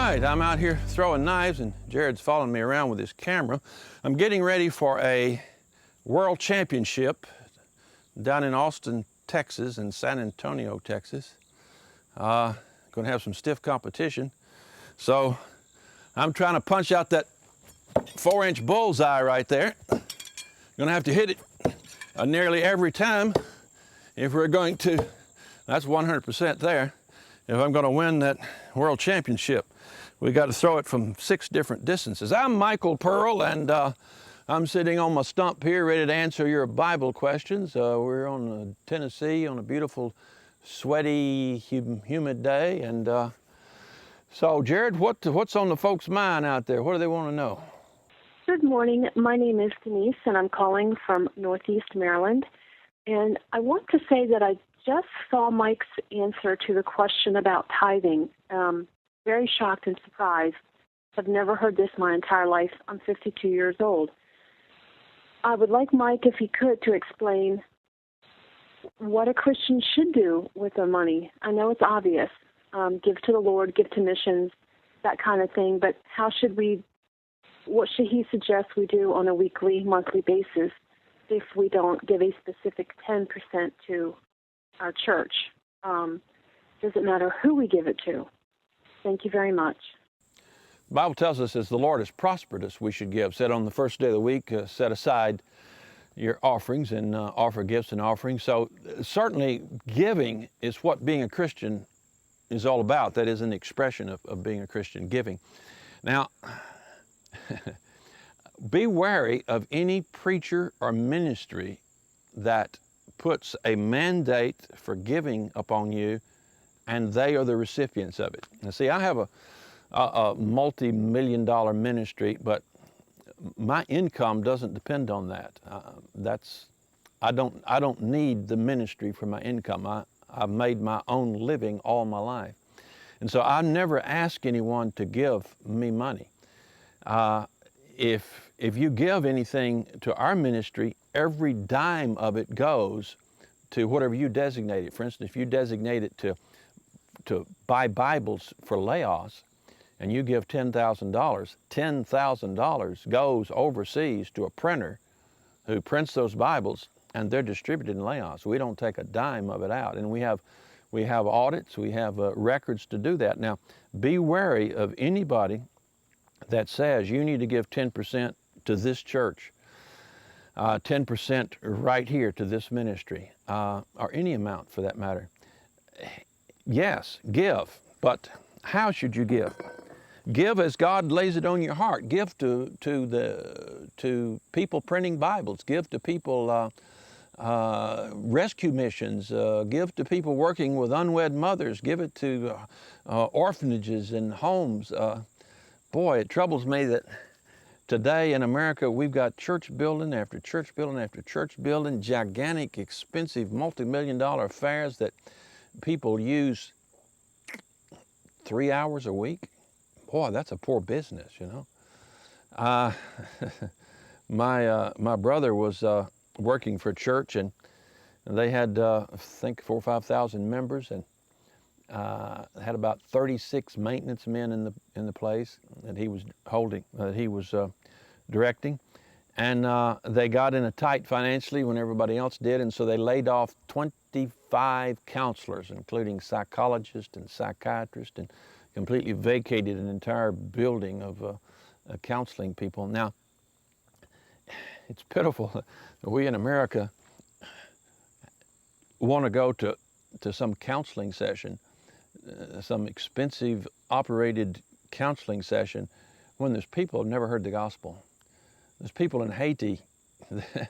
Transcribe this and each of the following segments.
right, I'm out here throwing knives and Jared's following me around with his camera. I'm getting ready for a world championship down in Austin, Texas and San Antonio, Texas. Going to have some stiff competition. So I'm trying to punch out that 4-inch bullseye right there. Going to have to hit it nearly every time if we're going to, that's 100% there, if I'm going to win that world championship. We got to throw it from 6 different distances. I'm Michael Pearl, and I'm sitting on my stump here ready to answer your Bible questions. We're on Tennessee on a beautiful, sweaty, humid day. And so, Jared, what's on the folks' mind out there? What do they want to know? Good morning. My name is Denise, and I'm calling from Northeast Maryland. And I want to say that I just saw Mike's answer to the question about tithing. Very shocked and surprised. I've never heard this my entire life. I'm 52 years old. I would like Mike, if he could, to explain what a Christian should do with their money. I know it's obvious. Give to the Lord, give to missions, that kind of thing. But what should he suggest we do on a weekly, monthly basis if we don't give a specific 10% to our church? Doesn't matter who we give it to. Thank you very much. The Bible tells us as the Lord has prospered us, we should give. Said on the first day of the week, set aside your offerings and offer gifts and offerings. So certainly giving is what being a Christian is all about. That is an expression of being a Christian, giving. Now, be wary of any preacher or ministry that puts a mandate for giving upon you and they are the recipients of it. Now see, I have a multi-million-dollar ministry, but my income doesn't depend on that. I don't need the ministry for my income. I've made my own living all my life. And so I never ask anyone to give me money. If you give anything to our ministry, every dime of it goes to whatever you designate it. For instance, if you designate it to buy Bibles for Laos, and you give $10,000, $10,000 goes overseas to a printer who prints those Bibles, and they're distributed in Laos. We don't take a dime of it out, and we have audits, we have records to do that. Now, be wary of anybody that says you need to give 10% to this church, 10% right here to this ministry, or any amount for that matter. Yes, give, but how should you give? Give as God lays it on your heart. Give to people printing Bibles. Give to people rescue missions. Give to people working with unwed mothers. Give it to orphanages and homes. Boy, it troubles me that today in America we've got church building after church building after church building, gigantic, expensive, multi-million-dollar affairs that people use 3 hours a week. Boy, that's a poor business, you know. My brother was working for a church, and they had, I think, 4,000 or 5,000 members, and had about 36 maintenance men in the place that he was directing. And they got in a tight financially when everybody else did, and so they laid off 25 counselors, including psychologists and psychiatrists, and completely vacated an entire building of counseling people. Now, it's pitiful that we in America want to go to some counseling session, some expensive operated counseling session, when there's people who've never heard the gospel. There's people in Haiti, they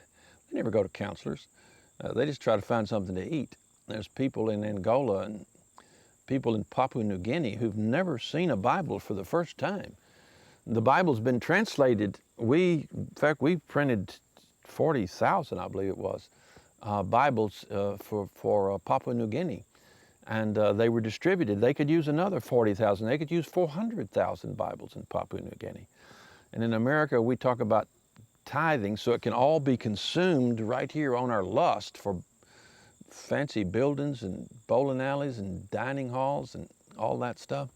never go to counselors. They just try to find something to eat. There's people in Angola and people in Papua New Guinea who've never seen a Bible for the first time. The Bible's been translated. In fact, we printed 40,000, I believe it was, Bibles for Papua New Guinea. And they were distributed. They could use another 40,000. They could use 400,000 Bibles in Papua New Guinea. And in America, we talk about tithing so it can all be consumed right here on our lust for fancy buildings and bowling alleys and dining halls and all that stuff.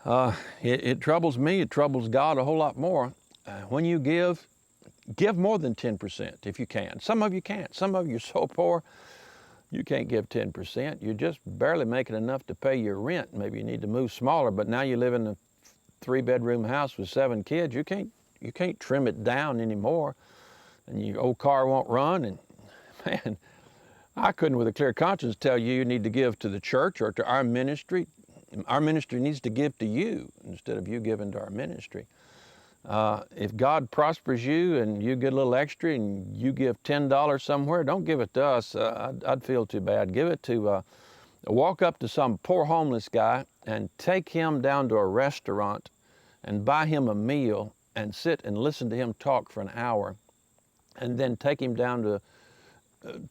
It troubles me, it troubles God a whole lot more. When you give more than 10% if you can. Some of you can't. Some of you are so poor, you can't give 10%. You're just barely making enough to pay your rent. Maybe you need to move smaller, but now you live in a 3-bedroom house with 7 kids. You can't trim it down anymore, and your old car won't run. And man, I couldn't with a clear conscience tell you need to give to the church or to our ministry. Our ministry needs to give to you instead of you giving to our ministry. If God prospers you and you get a little extra and you give $10 somewhere, don't give it to us. I'd feel too bad. Give it to, walk up to some poor homeless guy and take him down to a restaurant and buy him a meal and sit and listen to him talk for an hour, and then take him down to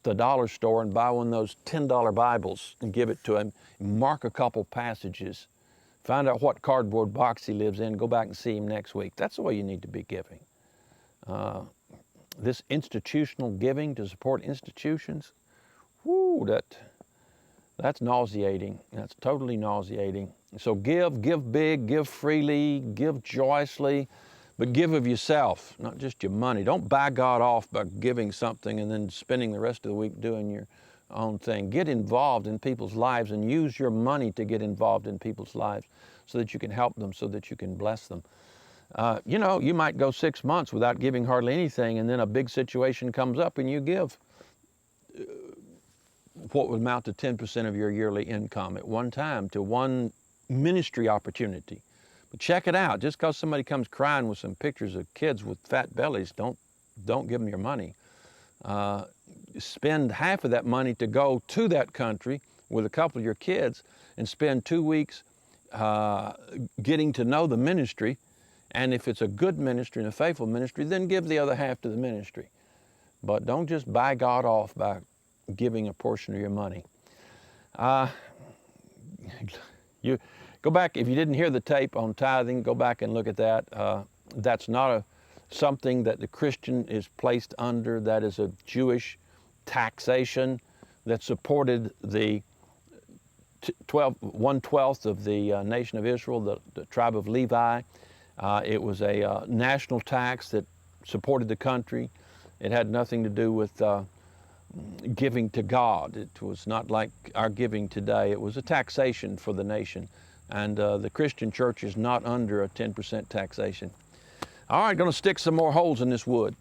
the dollar store and buy one of those $10 Bibles and give it to him. Mark a couple passages. Find out what cardboard box he lives in. Go back and see him next week. That's the way you need to be giving. This institutional giving to support institutions, whoo, that's nauseating. That's totally nauseating. So give big, give freely, give joyously, but give of yourself, not just your money. Don't buy God off by giving something and then spending the rest of the week doing your own thing. Get involved in people's lives and use your money to get involved in people's lives so that you can help them, so that you can bless them. You know, you might go 6 months without giving hardly anything, and then a big situation comes up and you give what would amount to 10% of your yearly income at one time to one ministry opportunity. But check it out. Just because somebody comes crying with some pictures of kids with fat bellies, don't give them your money. Spend half of that money to go to that country with a couple of your kids and spend 2 weeks getting to know the ministry. And if it's a good ministry and a faithful ministry, then give the other half to the ministry. But don't just buy God off by giving a portion of your money. You go back, if you didn't hear the tape on tithing, go back and look at that. That's not something that the Christian is placed under. That is a Jewish taxation that supported the 1/12 of the nation of Israel, the tribe of Levi. It was a national tax that supported the country. It had nothing to do with giving to God. It was not like our giving today. It was a taxation for the nation. And the Christian church is not under a 10% taxation. All right, going to stick some more holes in this wood.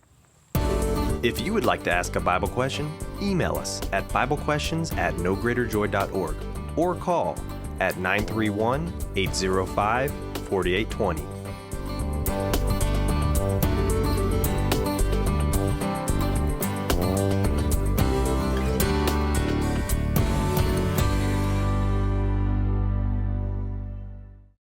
If you would like to ask a Bible question, email us at biblequestions@nogreaterjoy.org or call at 931-805-4820.